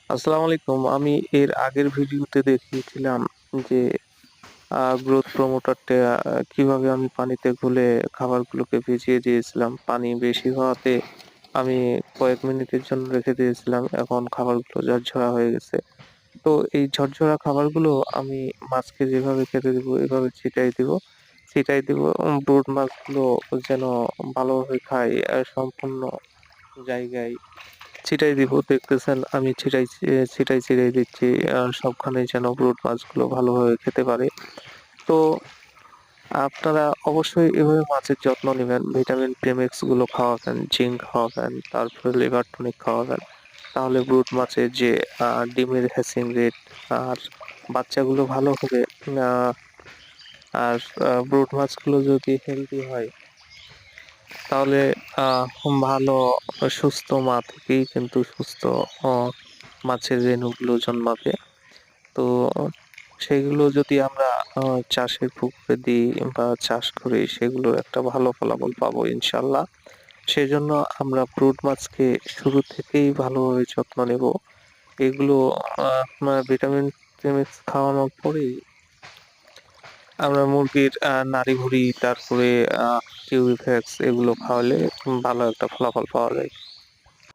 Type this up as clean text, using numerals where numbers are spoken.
আসসালামু আলাইকুম। আমি এর আগের ভিডিওতে দেখিয়েছিলাম যে গ্রোথ প্রমোটারটা কিভাবে আমি পানিতে গুলে খাবারগুলোকে ভিজিয়ে দিয়েছিলাম। পানি বেশি হওয়াতে আমি কয়েক মিনিটের জন্য রেখে দিয়েছিলাম। এখন খাবারগুলো ঝরঝরা হয়ে গেছে। তো এই ঝরঝরা খাবারগুলো আমি মাছকে যেভাবে খেতে দিব এভাবে ছিটাই দিব। ব্রুড মাছগুলো যেন ভালোভাবে খায় সম্পূর্ণ জায়গায় ছিটাই দিব। দেখতেছেন আমি ছিটাই দিচ্ছি সবখানে যেন ব্রুড মাছগুলো ভালোভাবে খেতে পারে। তো আপনারা অবশ্যই এভাবে মাছের যত্ন নিবেন। ভিটামিন প্রেমিক্স গুলো খাওয়াবেন, জিঙ্ক খাওয়াবেন, তারপরে লিভার টনিক খাওয়াবেন। তাহলে ব্রুড মাছের যে ডিমের হ্যাচিং রেট আর বাচ্চাগুলো ভালো হবে। আহ, আর ব্রুড মাছগুলো যদি হেলদি হয় তাহলে ভালো সুস্থ মা থেকেই কিন্তু সুস্থ আহ, মাছের রেণুগুলো জন্মাবে। তো সেগুলো যদি আমরা চাষের পুকুরে দিই বা চাষ করি সেগুলোর একটা ভালো ফলাফল পাবো ইনশাল্লাহ। সেজন্য আমরা ব্রুড মাছকে শুরু থেকেই ভালোভাবে যত্ন নেব। এগুলো ভিটামিন প্রেমিক্স খাওয়ানোর পরেই আমরা মুরগির নাড়িভুড়ি তারপরে কিউবিফ্যাক্স এগুলো খাওয়ালে ভালো একটা ফলাফল পাওয়া যায়।